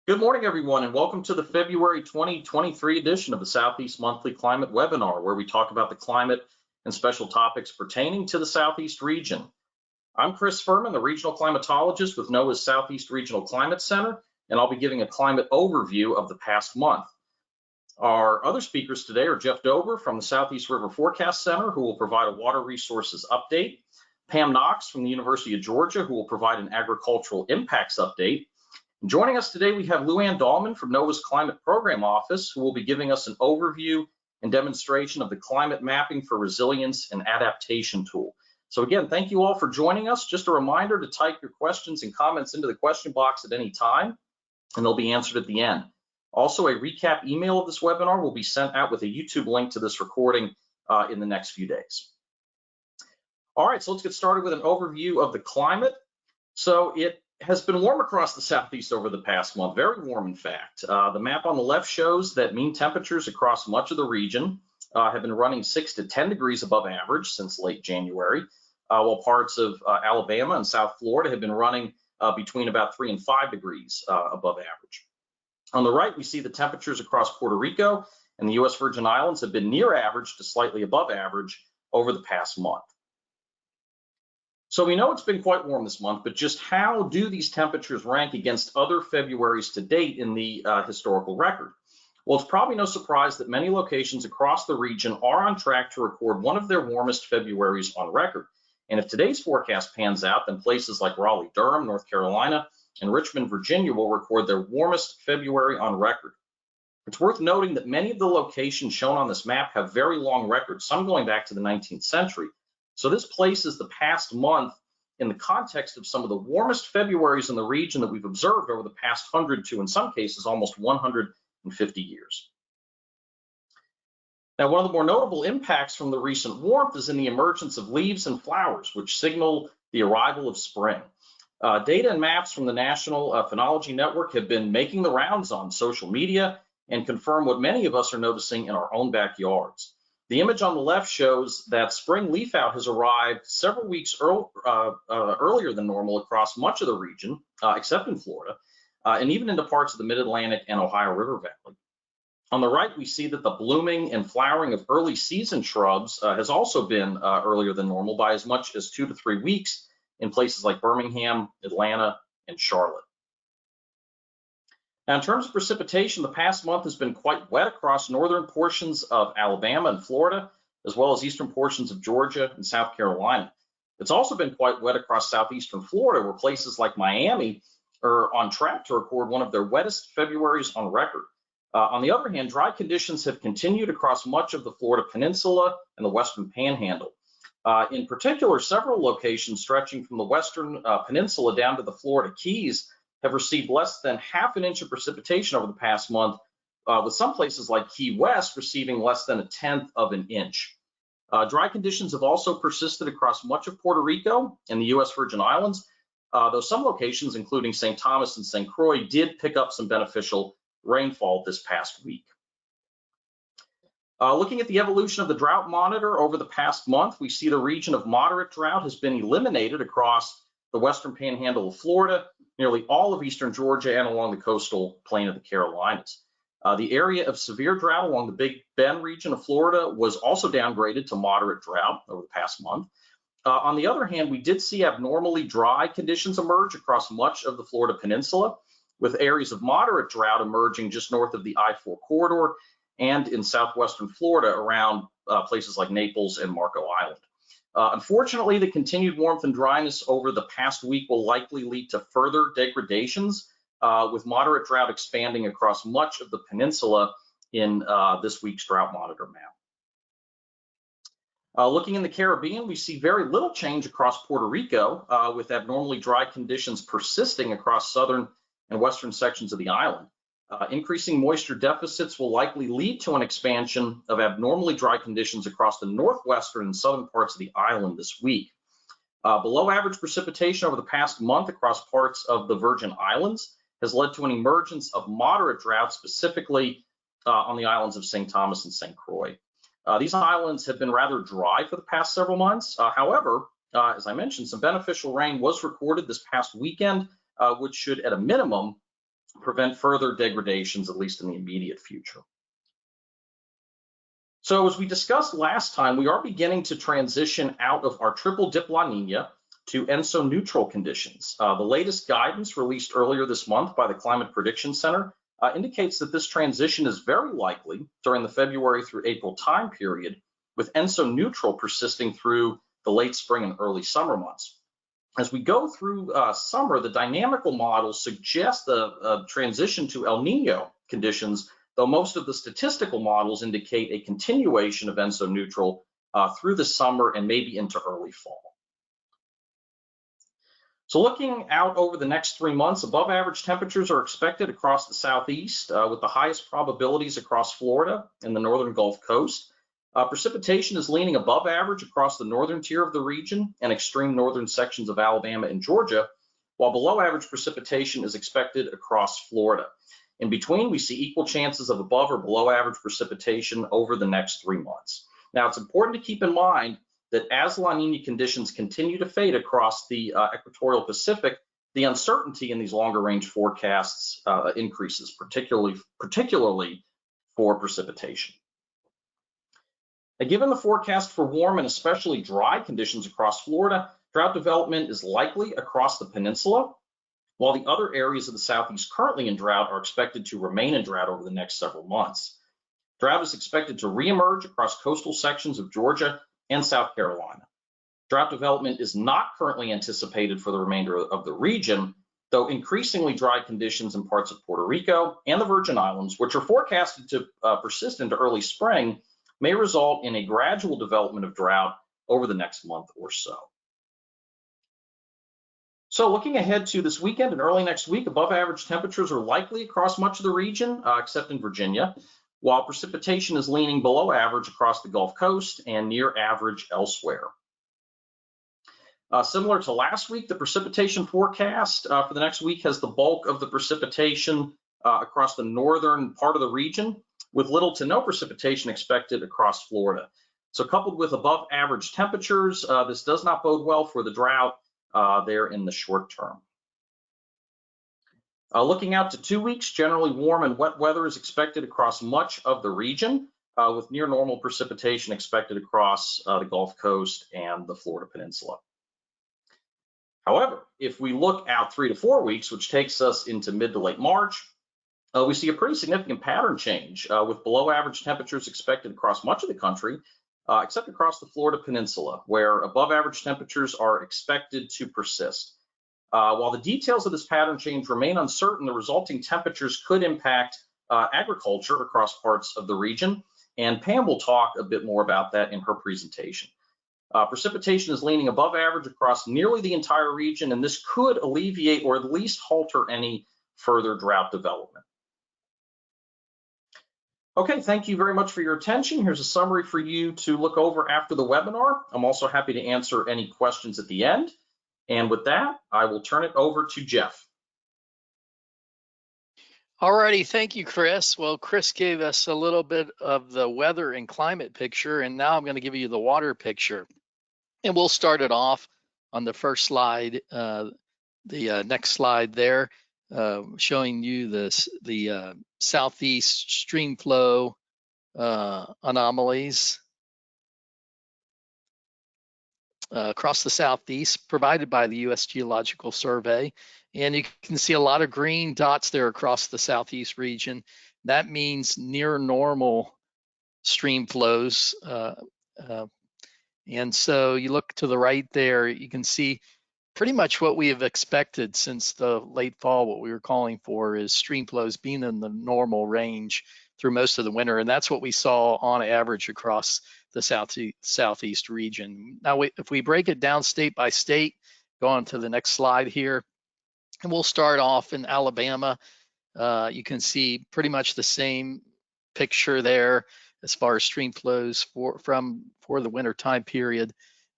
Good morning, everyone, and welcome to the February 2023 edition of the Southeast Monthly Climate Webinar, where we talk about the climate and special topics pertaining to the Southeast region. I'm Chris Furman, the regional climatologist with NOAA's Southeast Regional Climate Center, and I'll be giving a climate overview of the past month. Our other speakers today are Jeff Dober from the Southeast River Forecast Center, who will provide a water resources update, Pam Knox from the University of Georgia, who will provide an agricultural impacts update. Joining us today, we have Luann Dahlman from NOAA's Climate Program Office, who will be giving us an overview and demonstration of the Climate Mapping for Resilience and Adaptation tool. So again, thank you all for joining us. Just a reminder to type your questions and comments into the question box at any time, and they'll be answered at the end. Also, a recap email of this webinar will be sent out with a YouTube link to this recording in the next few days. All right, so let's get started with an overview of the climate. So it has been warm across the Southeast over the past month, very warm in fact. The map on the left shows that mean temperatures across much of the region have been running 6 to 10 degrees above average since late January, while parts of Alabama and South Florida have been running between about 3 and 5 degrees above average. On the right, we see the temperatures across Puerto Rico and the U.S. Virgin Islands have been near average to slightly above average over the past month. So we know it's been quite warm this month, but just how do these temperatures rank against other Februaries to date in the historical record? Well, it's probably no surprise that many locations across the region are on track to record one of their warmest Februaries on record. And if today's forecast pans out, then places like Raleigh-Durham, North Carolina, and Richmond, Virginia will record their warmest February on record. It's worth noting that many of the locations shown on this map have very long records, some going back to the 19th century. So this places the past month in the context of some of the warmest Februaries in the region that we've observed over the past 100 to, in some cases, almost 150 years. Now, one of the more notable impacts from the recent warmth is in the emergence of leaves and flowers, which signal the arrival of spring. Data and maps from the National Phenology Network have been making the rounds on social media and confirm what many of us are noticing in our own backyards. The image on the left shows that spring leaf out has arrived several weeks earlier than normal across much of the region, except in Florida, and even into parts of the Mid-Atlantic and Ohio River Valley. On the right, we see that the blooming and flowering of early season shrubs has also been earlier than normal by as much as 2 to 3 weeks in places like Birmingham, Atlanta, and Charlotte. Now, in terms of precipitation, the past month has been quite wet across northern portions of Alabama and Florida, as well as eastern portions of Georgia and South Carolina. It's also been quite wet across southeastern Florida, where places like Miami are on track to record one of their wettest Februaries on record. On the other hand, dry conditions have continued across much of the Florida Peninsula and the Western Panhandle. In particular, several locations stretching from the Western Peninsula down to the Florida Keys have received less than ½ an inch of precipitation over the past month, with some places like Key West receiving less than 1/10 of an inch. Dry conditions have also persisted across much of Puerto Rico and the U.S. Virgin Islands, though some locations, including St. Thomas and St. Croix, did pick up some beneficial rainfall this past week. Looking at the evolution of the drought monitor over the past month, we see the region of moderate drought has been eliminated across the Western Panhandle of Florida, nearly all of eastern Georgia, and along the coastal plain of the Carolinas. The area of severe drought along the Big Bend region of Florida was also downgraded to moderate drought over the past month. On the other hand, we did see abnormally dry conditions emerge across much of the Florida Peninsula, with areas of moderate drought emerging just north of the I-4 corridor and in southwestern Florida around places like Naples and Marco Island. Unfortunately, the continued warmth and dryness over the past week will likely lead to further degradations, with moderate drought expanding across much of the peninsula in this week's drought monitor map. Looking in the Caribbean, we see very little change across Puerto Rico, with abnormally dry conditions persisting across southern and western sections of the island. Increasing moisture deficits will likely lead to an expansion of abnormally dry conditions across the northwestern and southern parts of the island this week. Below average precipitation over the past month across parts of the Virgin Islands has led to an emergence of moderate drought, specifically on the islands of St. Thomas and St. Croix. These islands have been rather dry for the past several months. However, as I mentioned, some beneficial rain was recorded this past weekend, which should at a minimum prevent further degradations, at least in the immediate future. So as we discussed last time, we are beginning to transition out of our triple dip La Nina to ENSO neutral conditions. The latest guidance released earlier this month by the Climate Prediction Center indicates that this transition is very likely during the February through April time period, with ENSO neutral persisting through the late spring and early summer months. As we go through summer, the dynamical models suggest a transition to El Nino conditions, though most of the statistical models indicate a continuation of ENSO neutral through the summer and maybe into early fall. So looking out over the next 3 months, above average temperatures are expected across the southeast, with the highest probabilities across Florida and the northern Gulf Coast. Precipitation is leaning above average across the northern tier of the region and extreme northern sections of Alabama and Georgia, while below average precipitation is expected across Florida. In between, we see equal chances of above or below average precipitation over the next 3 months. Now, it's important to keep in mind that as La Nina conditions continue to fade across the equatorial Pacific, the uncertainty in these longer range forecasts increases, particularly for precipitation. Now, given the forecast for warm and especially dry conditions across Florida, drought development is likely across the peninsula, while the other areas of the southeast currently in drought are expected to remain in drought over the next several months. Drought is expected to reemerge across coastal sections of Georgia and South Carolina. Drought development is not currently anticipated for the remainder of the region, though increasingly dry conditions in parts of Puerto Rico and the Virgin Islands, which are forecasted to persist into early spring, may result in a gradual development of drought over the next month or so. So looking ahead to this weekend and early next week, above average temperatures are likely across much of the region, except in Virginia, while precipitation is leaning below average across the Gulf Coast and near average elsewhere. Similar to last week, the precipitation forecast for the next week has the bulk of the precipitation across the northern part of the region, with little to no precipitation expected across Florida. So coupled with above average temperatures, this does not bode well for the drought there in the short term. Looking out to 2 weeks, generally warm and wet weather is expected across much of the region, with near normal precipitation expected across the Gulf Coast and the Florida Peninsula. However, if we look out 3 to 4 weeks, which takes us into mid to late March, we see a pretty significant pattern change with below average temperatures expected across much of the country, except across the Florida Peninsula, where above average temperatures are expected to persist. While the details of this pattern change remain uncertain, the resulting temperatures could impact agriculture across parts of the region, and Pam will talk a bit more about that in her presentation. Precipitation is leaning above average across nearly the entire region, and this could alleviate or at least halter any further drought development. Okay, thank you very much for your attention. Here's a summary for you to look over after the webinar. I'm also happy to answer any questions at the end. And with that, I will turn it over to Jeff. Alrighty, thank you, Chris. Well, Chris gave us a little bit of the weather and climate picture, and now I'm going to give you the water picture. And we'll start it off on the first slide, the next slide there, showing you the southeast stream flow anomalies across the southeast provided by the U.S. Geological Survey. And you can see a lot of green dots there across the southeast region. That means near normal stream flows. And so you look to the right there, you can see pretty much what we have expected since the late fall. What we were calling for is stream flows being in the normal range through most of the winter. And that's what we saw on average across the southeast region. Now, if we break it down state by state, go on to the next slide here, and we'll start off in Alabama. You can see pretty much the same picture there as far as stream flows for the winter time period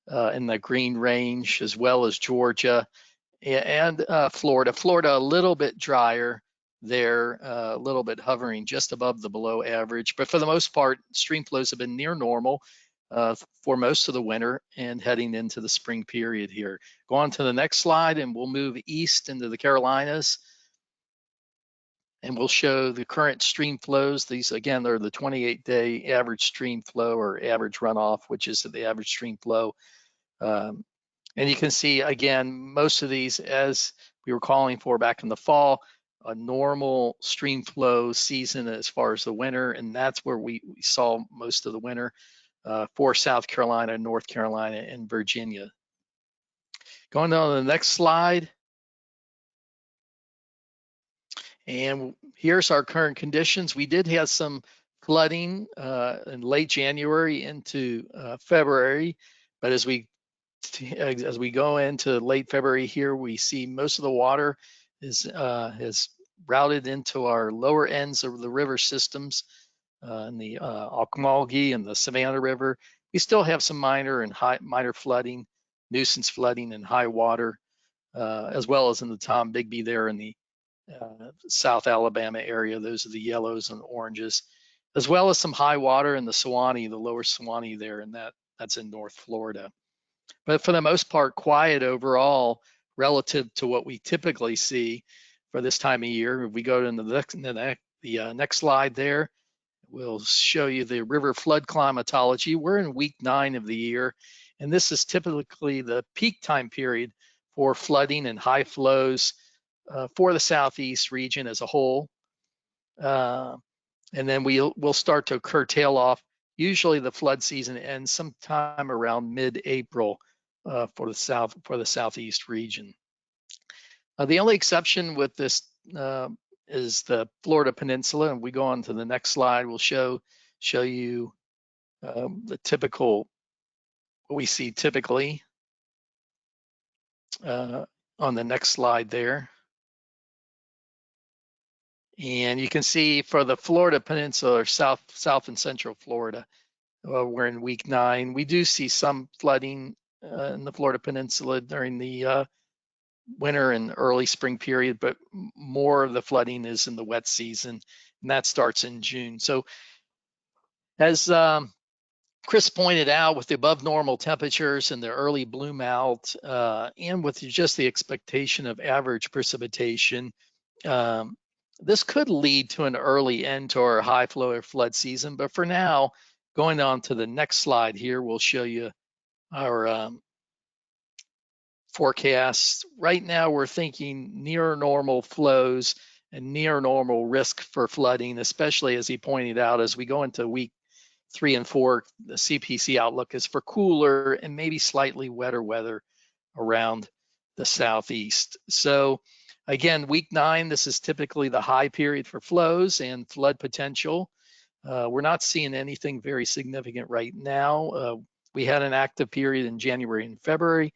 in the green range, as well as Georgia and Florida. Florida a little bit drier there, a little bit hovering just above the below average, but for the most part, stream flows have been near normal for most of the winter and heading into the spring period here. Go on to the next slide and we'll move east into the Carolinas. and we'll show the current stream flows. These, again, are the 28-day average stream flow or average runoff, which is the average stream flow. And you can see, again, most of these, as we were calling for back in the fall, a normal stream flow season as far as the winter, and that's where we saw most of the winter for South Carolina, North Carolina, and Virginia. Going on to the next slide. And here's our current conditions. We did have some flooding in late January into February, but as we go into late February here, we see most of the water has routed into our lower ends of the river systems in the Ocmulgee and the Savannah River. We still have some minor flooding, nuisance flooding and high water, as well as in the Tom Bigby there in the South Alabama area. Those are the yellows and oranges, as well as some high water in the Suwannee, the lower Suwannee there, and that's in North Florida. But for the most part, quiet overall relative to what we typically see for this time of year. If we go to the next slide there, we'll show you the river flood climatology. We're in week 9 of the year, and this is typically the peak time period for flooding and high flows for the Southeast region as a whole. And then we'll start to curtail off. Usually the flood season ends sometime around mid-April for the Southeast region. The only exception with this is the Florida Peninsula, and we go on to the next slide. We'll show you the typical, what we see typically on the next slide there. And you can see for the Florida Peninsula, or South and Central Florida, we're in week 9. We do see some flooding in the Florida Peninsula during the winter and early spring period, but more of the flooding is in the wet season, and that starts in June. So as Chris pointed out, with the above normal temperatures and the early bloom out, and with just the expectation of average precipitation, this could lead to an early end to our high flow or flood season. But for now, going on to the next slide here, we'll show you our forecasts. Right now, we're thinking near normal flows and near normal risk for flooding, especially as he pointed out, as we go into week 3 and 4, the CPC outlook is for cooler and maybe slightly wetter weather around the Southeast. So again, week 9, this is typically the high period for flows and flood potential. We're not seeing anything very significant right now. We had an active period in January and February,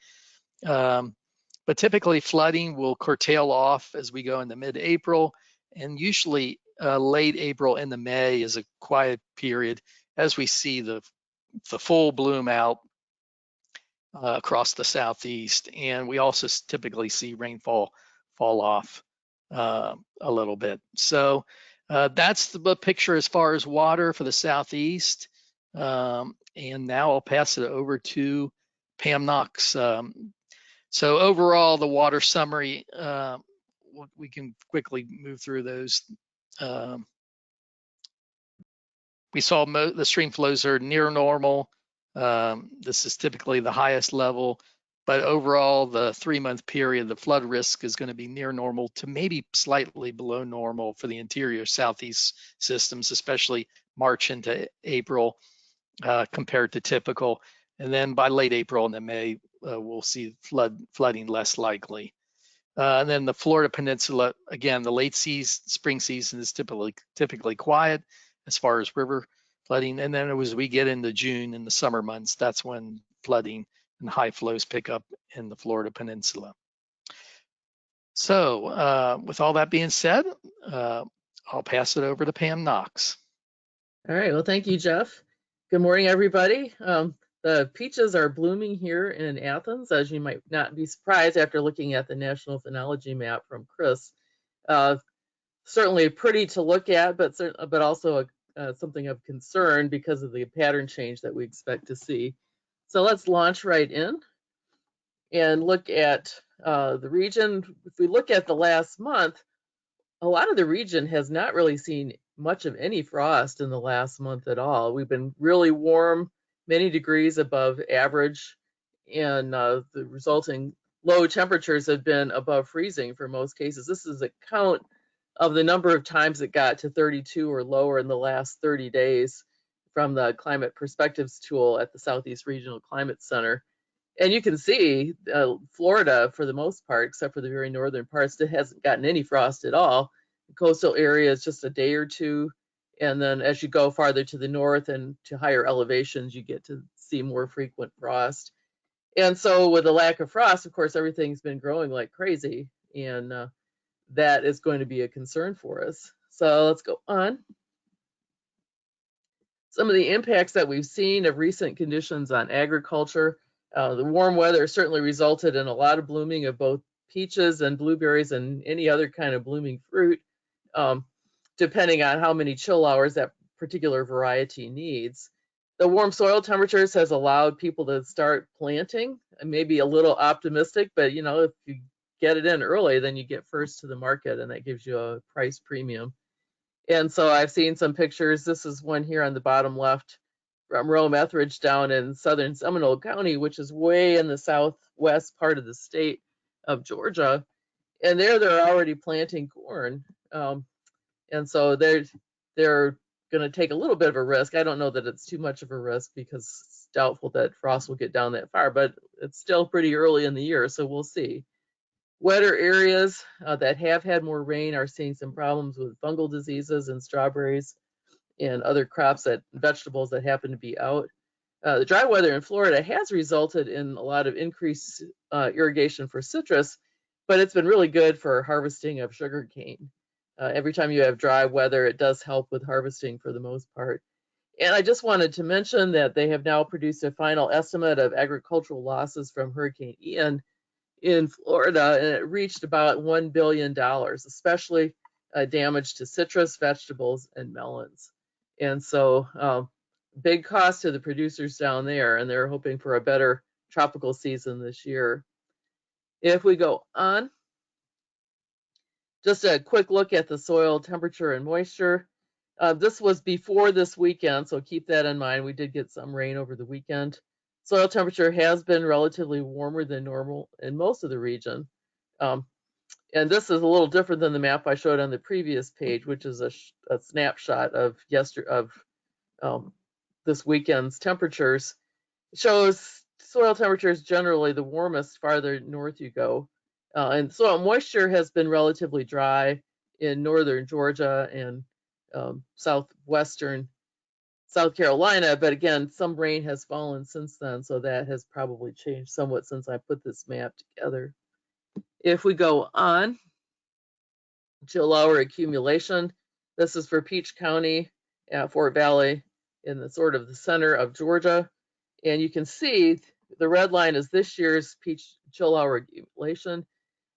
but typically flooding will curtail off as we go into mid-April, and usually late April into May is a quiet period as we see the full bloom out across the Southeast. And we also typically see rainfall fall off a little bit. So that's the picture as far as water for the Southeast. And now I'll pass it over to Pam Knox. So overall, the water summary, we can quickly move through those. We saw the stream flows are near normal. This is typically the highest level, but overall, the 3-month period, the flood risk is going to be near normal to maybe slightly below normal for the interior Southeast systems, especially March into April compared to typical. And then by late April and then May, we'll see flooding less likely. And then the Florida Peninsula, again, the late spring season is typically quiet as far as river flooding. And then as we get into June and the summer months, that's when flooding and high flows pick up in the Florida Peninsula. So with all that being said, I'll pass it over to Pam Knox. All right, well, thank you, Jeff. Good morning, everybody. The peaches are blooming here in Athens, as you might not be surprised after looking at the National Phenology map from Chris. Certainly pretty to look at, but also something of concern because of the pattern change that we expect to see. So let's launch right in and look at the region. If we look at the last month, a lot of the region has not really seen much of any frost in the last month at all. We've been really warm, many degrees above average, and the resulting low temperatures have been above freezing for most cases. This is a count of the number of times it got to 32 or lower in the last 30 days from the Climate Perspectives tool at the Southeast Regional Climate Center. And you can see Florida, for the most part, except for the very northern parts, it hasn't gotten any frost at all. The coastal areas just a day or two. And then as you go farther to the north and to higher elevations, you get to see more frequent frost. And so with the lack of frost, of course, everything's been growing like crazy. And that is going to be a concern for us. So let's go on. Some of the impacts that we've seen of recent conditions on agriculture. The warm weather certainly resulted in a lot of blooming of both peaches and blueberries and any other kind of blooming fruit, depending on how many chill hours that particular variety needs. The warm soil temperatures has allowed people to start planting, and maybe a little optimistic, but you know, if you get it in early, then you get first to the market, and that gives you a price premium. And so I've seen some pictures. This is one here on the bottom left from Rome Etheridge down in southern Seminole County, which is way in the southwest part of the state of Georgia. And there they're already planting corn. And so they're going to take a little bit of a risk. I don't know that it's too much of a risk because it's doubtful that frost will get down that far, but it's still pretty early in the year, so we'll see. Wetter areas that have had more rain are seeing some problems with fungal diseases in strawberries and other crops, vegetables that happen to be out. The dry weather in Florida has resulted in a lot of increased irrigation for citrus, but it's been really good for harvesting of sugarcane. Every time you have dry weather, it does help with harvesting for the most part. And I just wanted to mention that they have now produced a final estimate of agricultural losses from Hurricane Ian in Florida, and it reached about $1 billion, especially damage to citrus, vegetables, and melons. And so big cost to the producers down there, and they're hoping for a better tropical season this year. If we go on, just a quick look at the soil temperature and moisture. This was before this weekend, so keep that in mind. We did get some rain over the weekend. Soil temperature has been relatively warmer than normal in most of the region. And this is a little different than the map I showed on the previous page, which is a snapshot of this weekend's temperatures. It shows soil temperatures generally the warmest farther north you go. And soil moisture has been relatively dry in northern Georgia and southwestern South Carolina, but again, some rain has fallen since then, so that has probably changed somewhat since I put this map together. If we go on, chill hour accumulation, this is for Peach County at Fort Valley in the sort of the center of Georgia, and you can see the red line is this year's peach chill hour accumulation.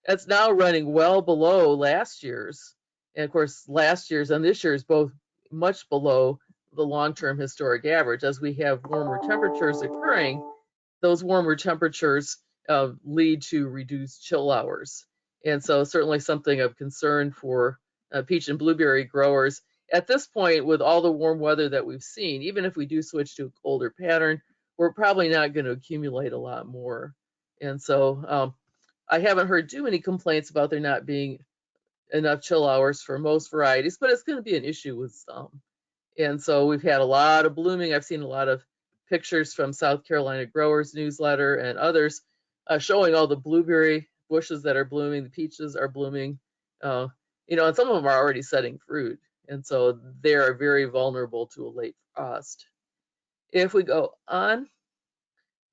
It's now running well below last year's, and of course last year's and this year's both much below the long-term historic average. As we have warmer temperatures occurring, those warmer temperatures lead to reduced chill hours. And so certainly something of concern for peach and blueberry growers. At this point, with all the warm weather that we've seen, even if we do switch to a colder pattern, we're probably not going to accumulate a lot more. And so I haven't heard too many complaints about there not being enough chill hours for most varieties, but it's going to be an issue with some. And so we've had a lot of blooming. I've seen a lot of pictures from South Carolina Growers Newsletter and others showing all the blueberry bushes that are blooming, the peaches are blooming, and some of them are already setting fruit. And so they are very vulnerable to a late frost. If we go on,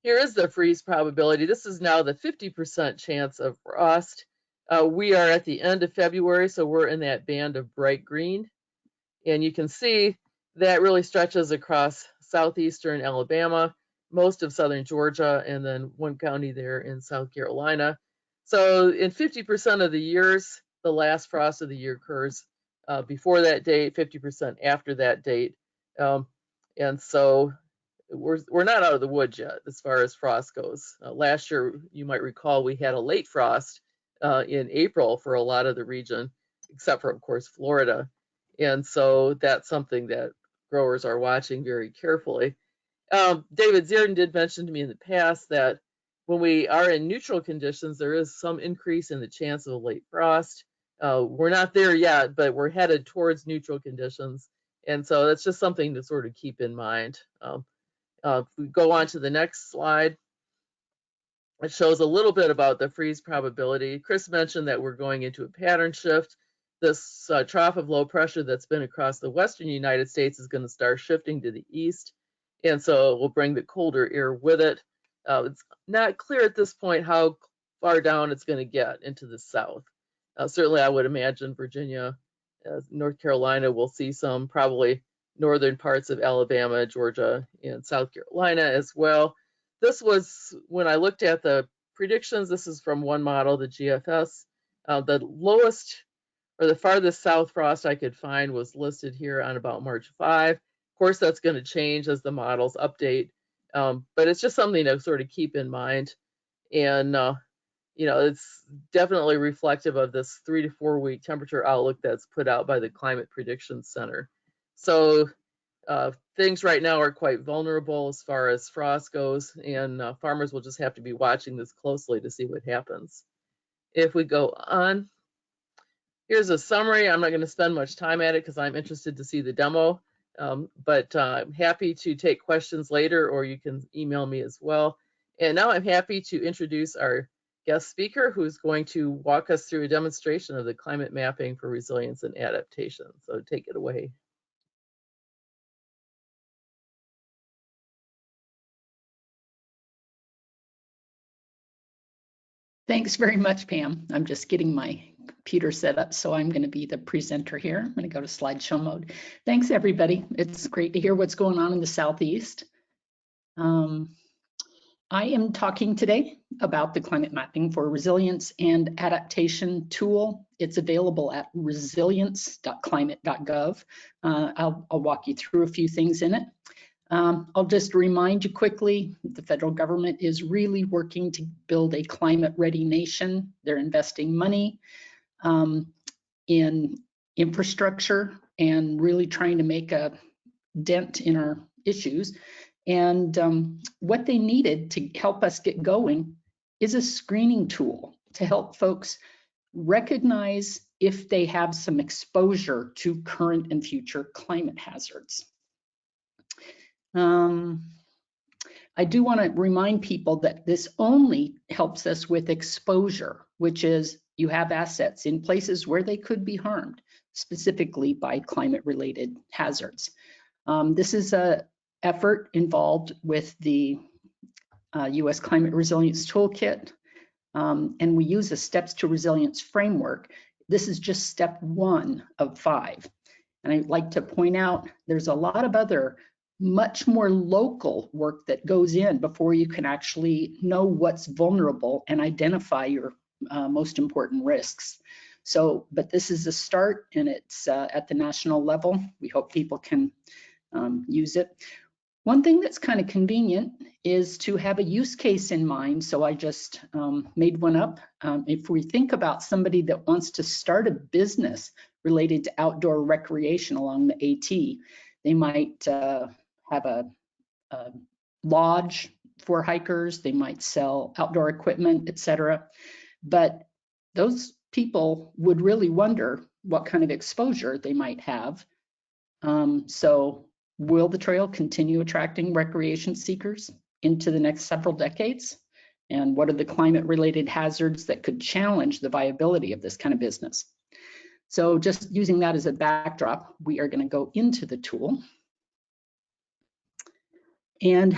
here is the freeze probability. This is now the 50% chance of frost. We are at the end of February, so we're in that band of bright green. And you can see that really stretches across southeastern Alabama, most of southern Georgia, and then one county there in South Carolina. So in 50% of the years, the last frost of the year occurs before that date, 50% after that date. And so we're not out of the woods yet as far as frost goes. Last year, you might recall, we had a late frost in April for a lot of the region. except for, of course, Florida. And so that's something that growers are watching very carefully. David Zierden did mention to me in the past that when we are in neutral conditions, there is some increase in the chance of a late frost. We're not there yet, but we're headed towards neutral conditions. And so that's just something to sort of keep in mind. If we go on to the next slide, it shows a little bit about the freeze probability. Chris mentioned that we're going into a pattern shift. This trough of low pressure that's been across the western United States is going to start shifting to the east. And so it will bring the colder air with it. It's not clear at this point how far down it's going to get into the south. Certainly, I would imagine Virginia, North Carolina will see some, probably northern parts of Alabama, Georgia, and South Carolina as well. This was, when I looked at the predictions, this is from one model, the GFS. The lowest or the farthest south frost I could find was listed here on about March 5. Of course, that's going to change as the models update, but it's just something to sort of keep in mind. And, you know, it's definitely reflective of this 3 to 4 week temperature outlook that's put out by the Climate Prediction Center. So things right now are quite vulnerable as far as frost goes, and farmers will just have to be watching this closely to see what happens. If we go on, here's a summary. I'm not going to spend much time at it because I'm interested to see the demo, but I'm happy to take questions later, or you can email me as well. And now I'm happy to introduce our guest speaker, who's going to walk us through a demonstration of the climate mapping for resilience and adaptation. So take it away. Thanks very much, Pam. I'm just getting my computer set up, so I'm going to be the presenter here. I'm going to go to slideshow mode. Thanks, everybody. It's great to hear what's going on in the Southeast. I am talking today about the climate mapping for resilience and adaptation tool. It's available at resilience.climate.gov. I'll walk you through a few things in it. I'll just remind you quickly, the federal government is really working to build a climate-ready nation. They're investing money in infrastructure and really trying to make a dent in our issues. And what they needed to help us get going is a screening tool to help folks recognize if they have some exposure to current and future climate hazards. I do want to remind people that this only helps us with exposure, which is you have assets in places where they could be harmed, specifically by climate-related hazards. This is an effort involved with the U.S. Climate Resilience Toolkit, and we use a Steps to Resilience framework. This is just step 1 of 5. And I'd like to point out there's a lot of other much more local work that goes in before you can actually know what's vulnerable and identify your most important risks. So, but this is a start, and it's at the national level. We hope people can use it. One thing that's kind of convenient is to have a use case in mind. So I just made one up. If we think about somebody that wants to start a business related to outdoor recreation along the AT, they might have a lodge for hikers, they might sell outdoor equipment, etc. But those people would really wonder what kind of exposure they might have. So will the trail continue attracting recreation seekers into the next several decades? And what are the climate-related hazards that could challenge the viability of this kind of business? So just using that as a backdrop, we are going to go into the tool. And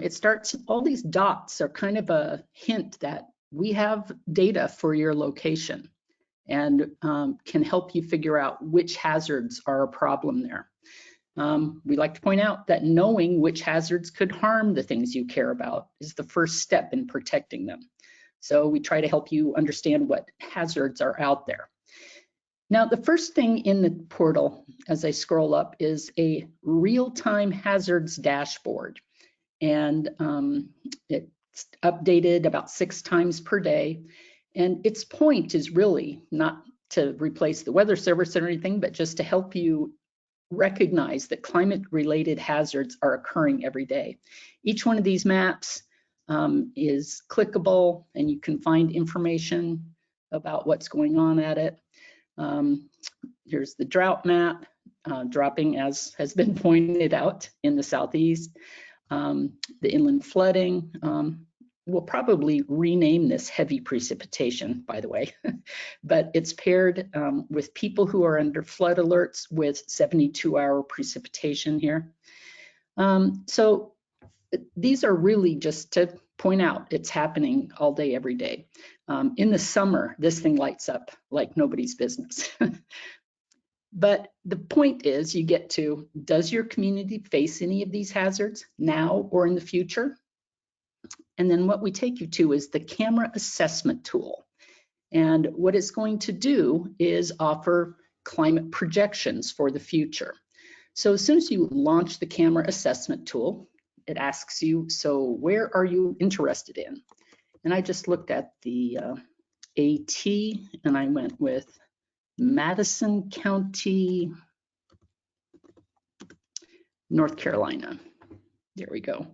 it starts, all these dots are kind of a hint that we have data for your location and can help you figure out which hazards are a problem there. We like to point out that knowing which hazards could harm the things you care about is the first step in protecting them. So we try to help you understand what hazards are out there. Now, the first thing in the portal, as I scroll up, is a real-time hazards dashboard. And it's updated about 6 times per day. And its point is really not to replace the Weather Service or anything, but just to help you recognize that climate-related hazards are occurring every day. Each one of these maps is clickable, and you can find information about what's going on at it. Here's the drought map, dropping, as has been pointed out, in the southeast. The inland flooding. We'll probably rename this heavy precipitation, by the way, but it's paired with people who are under flood alerts with 72-hour precipitation here. So these are really just to point out it's happening all day, every day. In the summer, this thing lights up like nobody's business. But the point is, you get to, does your community face any of these hazards now or in the future? And then what we take you to is the camera assessment tool. And what it's going to do is offer climate projections for the future. So as soon as you launch the camera assessment tool, it asks you, so where are you interested in? And I just looked at the AT, and I went with Madison County, North Carolina. There we go.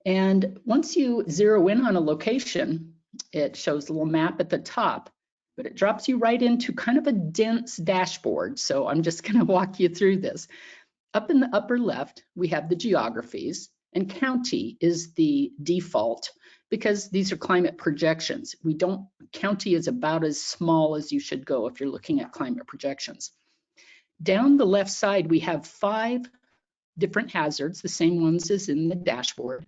And once you zero in on a location, it shows a little map at the top, but it drops you right into kind of a dense dashboard. So I'm just going to walk you through this. Up in the upper left, we have the geographies, and county is the default because these are climate projections. County is about as small as you should go if you're looking at climate projections. Down the left side, we have 5 different hazards, the same ones as in the dashboard.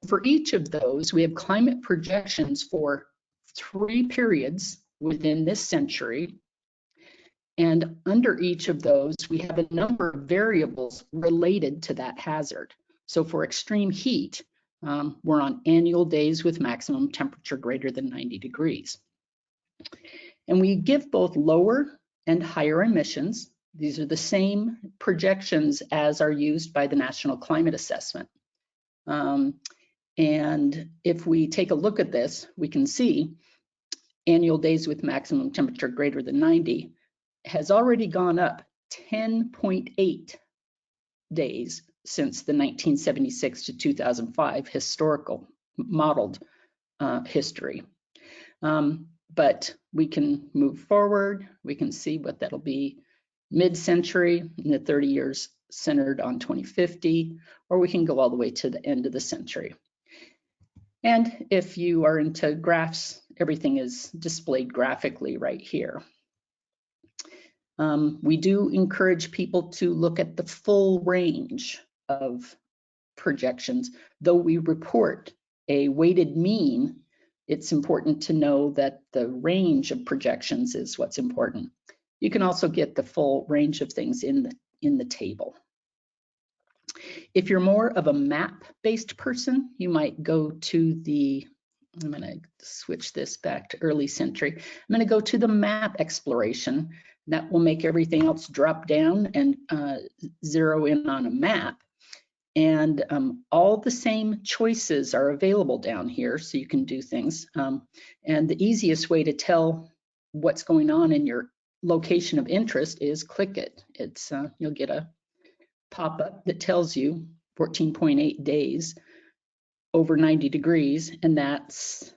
For each of those, we have climate projections for 3 periods within this century. And under each of those, we have a number of variables related to that hazard. So for extreme heat, we're on annual days with maximum temperature greater than 90 degrees. And we give both lower and higher emissions. These are the same projections as are used by the National Climate Assessment. And if we take a look at this, we can see annual days with maximum temperature greater than 90 has already gone up 10.8 days since the 1976 to 2005 historical modeled history. But we can move forward. We can see what that'll be mid-century in the 30 years centered on 2050, or we can go all the way to the end of the century. And if you are into graphs, everything is displayed graphically right here. We do encourage people to look at the full range of projections. Though we report a weighted mean, it's important to know that the range of projections is what's important. You can also get the full range of things in the table. If you're more of a map-based person, you might go to the, I'm going to switch this back to early century. I'm going to go to the map exploration. That will make everything else drop down and zero in on a map. And all the same choices are available down here, so you can do things. And the easiest way to tell what's going on in your location of interest is click it. It's you'll get a pop-up that tells you 14.8 days over 90 degrees, and that's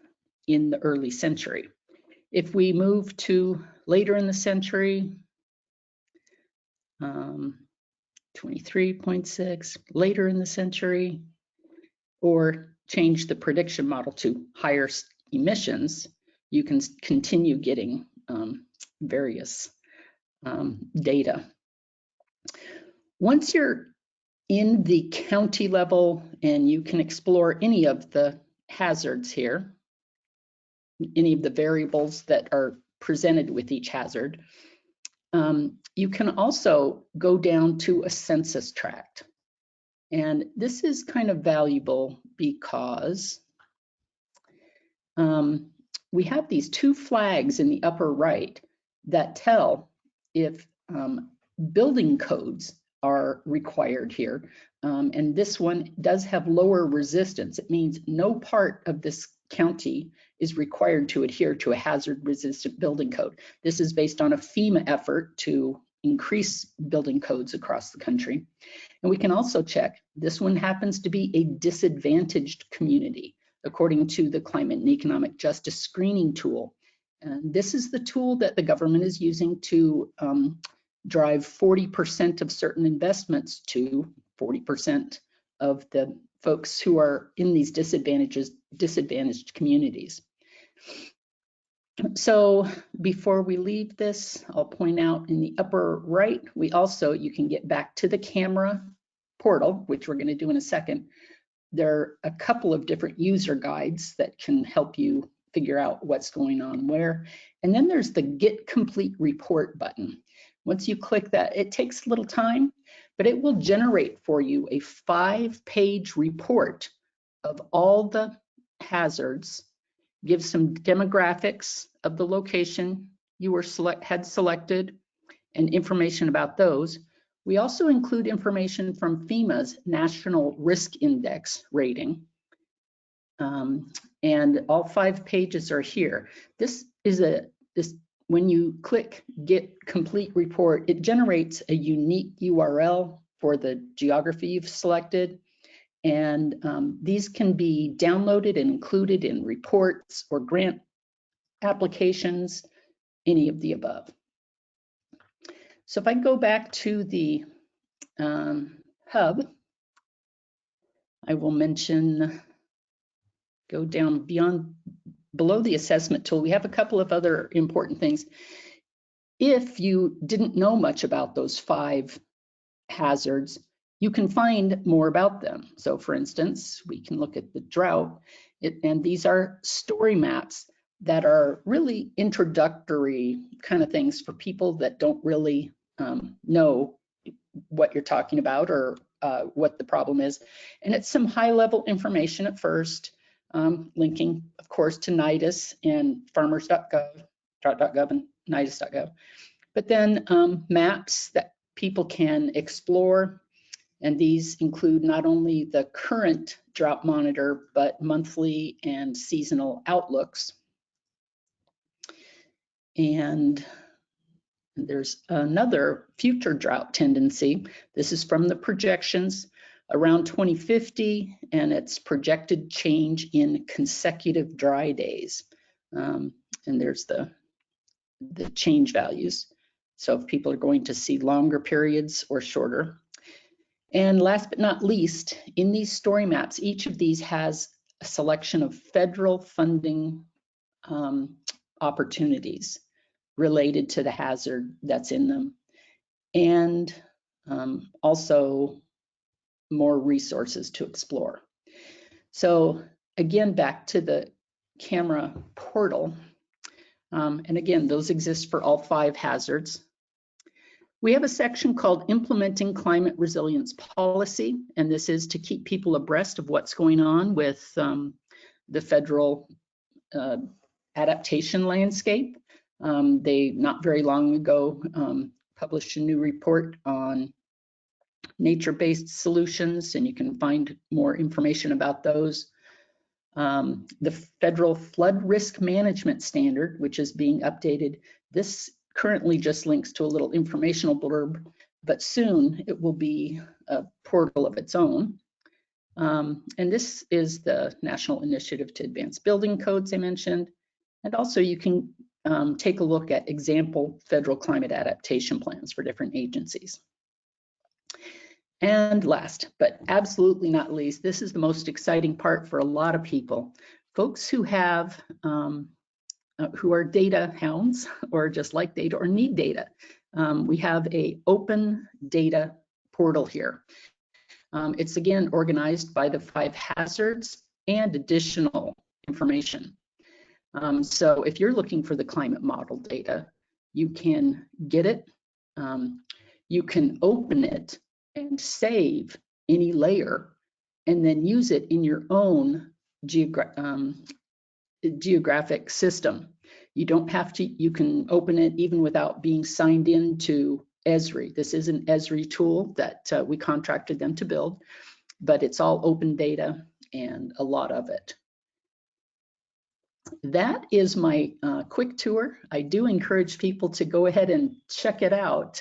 in the early century. If we move to later in the century, 23.6, later in the century, or change the prediction model to higher emissions, you can continue getting various data. Once you're in the county level and you can explore any of the hazards here, any of the variables that are presented with each hazard, you can also go down to a census tract. And this is kind of valuable because we have these 2 flags in the upper right that tell if building codes are required here. And this one does have lower resistance. It means no part of this county is required to adhere to a hazard-resistant building code. This is based on a FEMA effort to increase building codes across the country. And we can also check, this one happens to be a disadvantaged community, according to the Climate and Economic Justice Screening Tool. And this is the tool that the government is using to drive 40% of certain investments to 40% of the folks who are in these disadvantaged communities. So before we leave this, I'll point out in the upper right, you can get back to the camera portal, which we're going to do in a second. There are a couple of different user guides that can help you figure out what's going on where. And then there's the Get Complete Report button. Once you click that, it takes a little time, but it will generate for you a 5-page report of all the hazards, give some demographics of the location you had selected and information about those. We also include information from FEMA's National Risk Index rating. And all 5 pages are here. When you click Get Complete Report, it generates a unique URL for the geography you've selected. And these can be downloaded and included in reports or grant applications, any of the above. So if I go back to the hub, I will mention, go down below the assessment tool. We have a couple of other important things. If you didn't know much about those 5 hazards, you can find more about them. So for instance, we can look at the drought, and these are story maps that are really introductory kind of things for people that don't really know what you're talking about or what the problem is. And it's some high-level information at first, linking, of course, to NIDIS and farmers.gov, drought.gov and NIDIS.gov. But then maps that people can explore, and these include not only the current drought monitor, but monthly and seasonal outlooks. And there's another future drought tendency. This is from the projections around 2050, and it's projected change in consecutive dry days. And there's the change values. So if people are going to see longer periods or shorter. And last but not least, in these story maps, each of these has a selection of federal funding opportunities related to the hazard that's in them, and also more resources to explore. So again, back to the camera portal, and again, those exist for all 5 hazards. We have a section called Implementing Climate Resilience Policy, and this is to keep people abreast of what's going on with the federal adaptation landscape. They, not very long ago, published a new report on nature-based solutions, and you can find more information about those. The Federal Flood Risk Management Standard, which is being updated, this currently just links to a little informational blurb, but soon it will be a portal of its own. And this is the National Initiative to Advance Building Codes I mentioned. And also you can take a look at example federal climate adaptation plans for different agencies. And last, but absolutely not least, this is the most exciting part for a lot of people. Folks who have, who are data hounds or just like data or need data. We have a open data portal here. It's again organized by the 5 hazards and additional information. So if you're looking for the climate model data, you can get it, you can open it and save any layer and then use it in your own geographic system. You don't have to, you can open it even without being signed into Esri. This is an Esri tool that we contracted them to build, but it's all open data and a lot of it. that is my quick tour. I do encourage people to go ahead and check it out.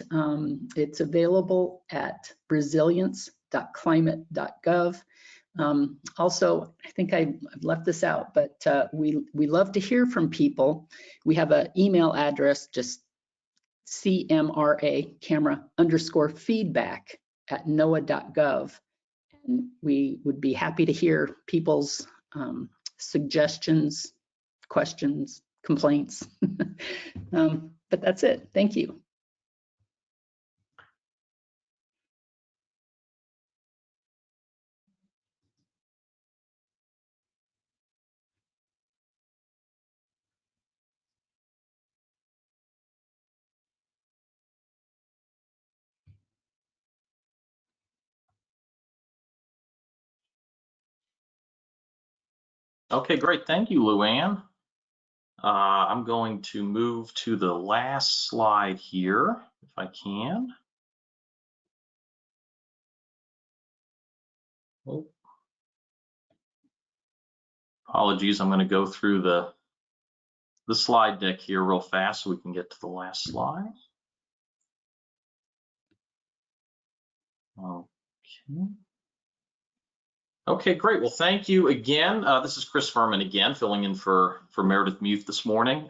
It's available at resilience.climate.gov. Also, I think I've left this out, but we love to hear from people. We have an email address, just CMRA, camera_feedback@noaa.gov. And we would be happy to hear people's suggestions, questions, complaints. But that's it. Thank you. Okay, great. Thank you, Luann. I'm going to move to the last slide here, if I can. Oh. Apologies, I'm going to go through the slide deck here real fast so we can get to the last slide. Okay. Okay, great. Well, thank you again. This is Chris Furman again, filling in for Meredith Muth this morning.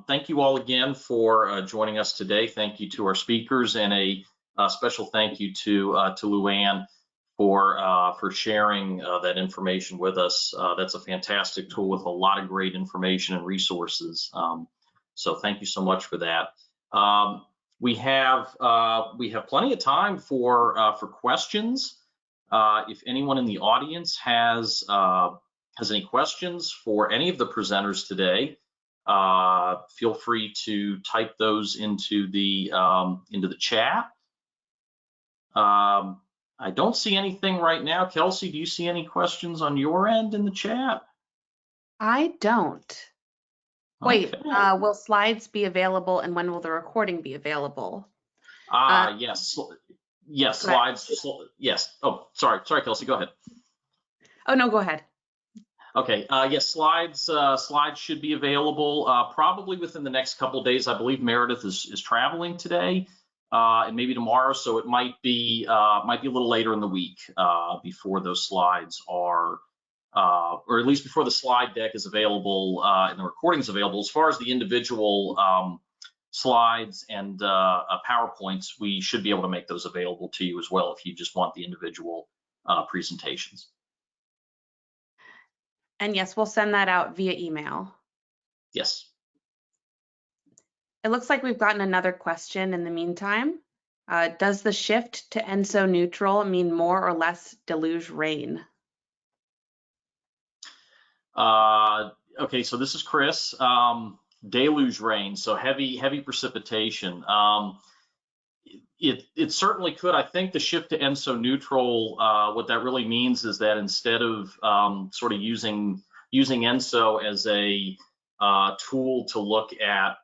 Thank you all again for joining us today. Thank you to our speakers, and a special thank you to Luann for sharing that information with us. That's a fantastic tool with a lot of great information and resources. So thank you so much for that. We have plenty of time for questions. If anyone in the audience has any questions for any of the presenters today, feel free to type those into the chat. I don't see anything right now. Kelsey, do you see any questions on your end in the chat? I don't. Wait, Okay. will slides be available, and when will the recording be available? Yes. Yes, slides. Yes. Oh, sorry, Kelsey, go ahead. Oh, no, go ahead. Okay. Yes, slides should be available probably within the next couple of days. I believe Meredith is traveling today and maybe tomorrow, so it might be a little later in the week before those slides are, or at least before the slide deck is available and the recording is available. As far as the individual slides and PowerPoints, we should be able to make those available to you as well if you just want the individual presentations. And yes, we'll send that out via email. Yes. It looks like we've gotten another question in the meantime. Does the shift to ENSO neutral mean more or less deluge rain? Okay, so this is Chris. Deluge rain, so heavy precipitation. It certainly could. I think the shift to ENSO neutral, what that really means is that instead of sort of using ENSO as a tool to look at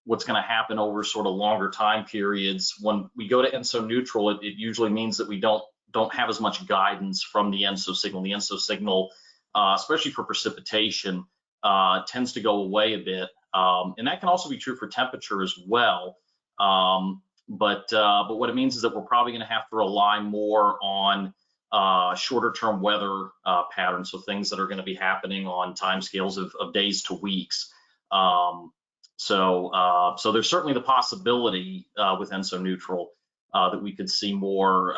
what's going to happen over sort of longer time periods, when we go to ENSO neutral, it usually means that we don't have as much guidance from the ENSO signal. The ENSO signal, especially for precipitation, tends to go away a bit, and that can also be true for temperature as well. But what it means is that we're probably going to have to rely more on shorter term weather patterns, so things that are going to be happening on timescales of days to weeks. So there's certainly the possibility with ENSO neutral that we could see more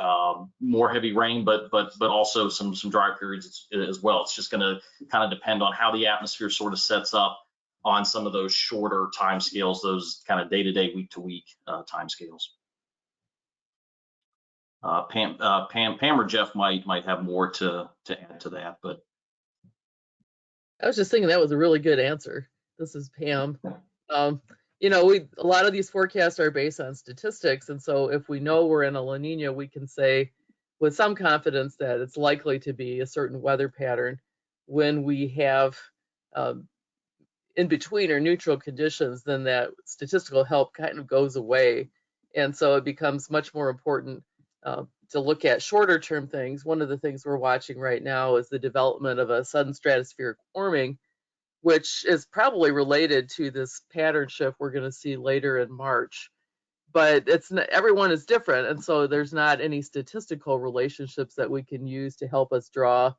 heavy rain, but also some dry periods as well. It's just going to kind of depend on how the atmosphere sort of sets up on some of those shorter time scales, those kind of day-to-day, week-to-week time scales. Pam or Jeff might have more to add to that, but I was just thinking that was a really good answer. This is Pam. You know, a lot of these forecasts are based on statistics, and so if we know we're in a La Nina, we can say with some confidence that it's likely to be a certain weather pattern. When we have in between or neutral conditions, then that statistical help kind of goes away, and so it becomes much more important to look at shorter term things. One of the things we're watching right now is the development of a sudden stratospheric warming, which is probably related to this pattern shift we're going to see later in March. But it's not, everyone is different, and so there's not any statistical relationships that we can use to help us draw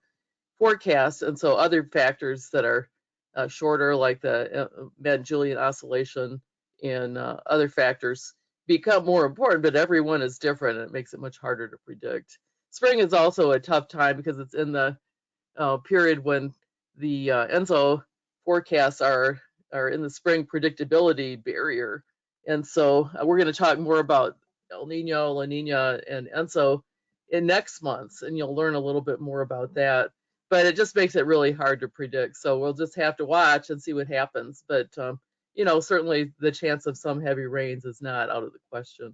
forecasts. And so other factors that are shorter, like the Mad-Julian oscillation and other factors, become more important, but everyone is different, and it makes it much harder to predict. Spring is also a tough time because it's in the period when the ENSO forecasts are in the spring predictability barrier. And so we're going to talk more about El Nino, La Nina, and ENSO in next month, and you'll learn a little bit more about that. But it just makes it really hard to predict. So we'll just have to watch and see what happens. But, you know, certainly the chance of some heavy rains is not out of the question.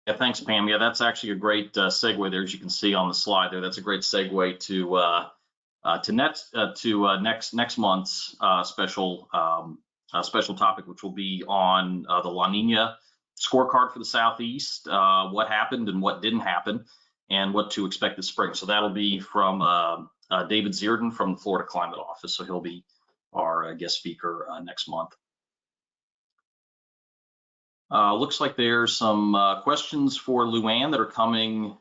Yeah, thanks, Pam. Yeah, that's actually a great segue there, as you can see on the slide there. That's a great segue to next month's special topic, which will be on the La Nina scorecard for the Southeast, what happened and what didn't happen, and what to expect this spring. So that'll be from David Zierden from the Florida Climate Office. So he'll be our guest speaker next month. Looks like there's some questions for Luann that are coming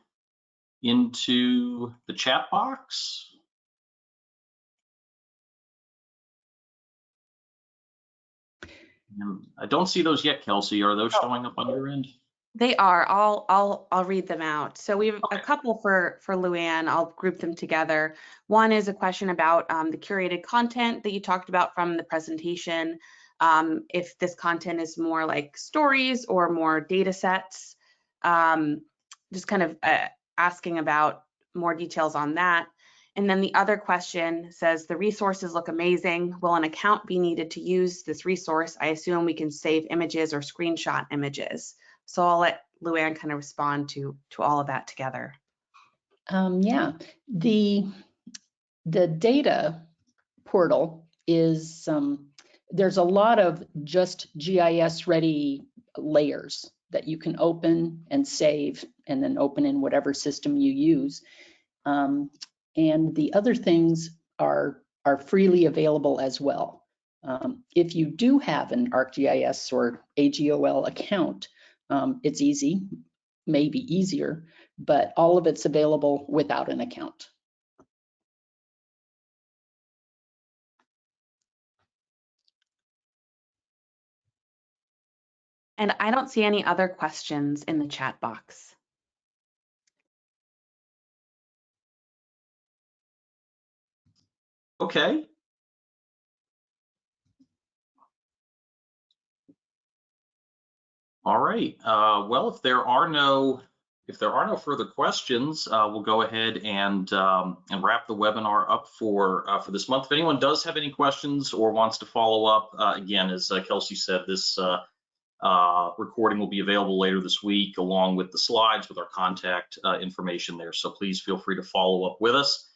into the chat box. I don't see those yet, Kelsey. Are those showing up on your end? They are. I'll read them out. So we have a couple for Luann. I'll group them together. One is a question about the curated content that you talked about from the presentation. If this content is more like stories or more data sets, just kind of asking about more details on that. And then the other question says, the resources look amazing. Will an account be needed to use this resource? I assume we can save images or screenshot images. So I'll let Luann kind of respond to all of that together. Yeah, the data portal is, there's a lot of just GIS ready layers that you can open and save and then open in whatever system you use. And the other things are freely available as well. If you do have an ArcGIS or AGOL account, it's easy, maybe easier, but all of it's available without an account. And I don't see any other questions in the chat box. Okay. All right. Well, if there are no further questions, we'll go ahead and wrap the webinar up for this month. If anyone does have any questions or wants to follow up, again, as Kelsey said, this recording will be available later this week, along with the slides with our contact information there. So please feel free to follow up with us.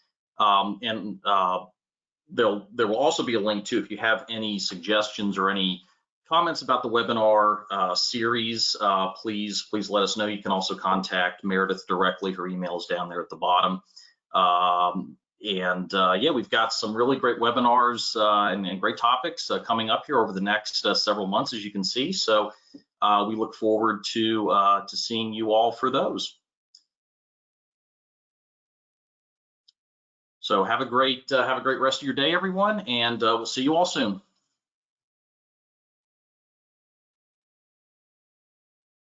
There will also be a link too if you have any suggestions or any comments about the webinar series. Please let us know. You can also contact Meredith directly. Her email is down there at the bottom. Yeah, we've got some really great webinars and great topics coming up here over the next several months, as you can see. So we look forward to seeing you all for those. So have a great rest of your day, everyone, and we'll see you all soon.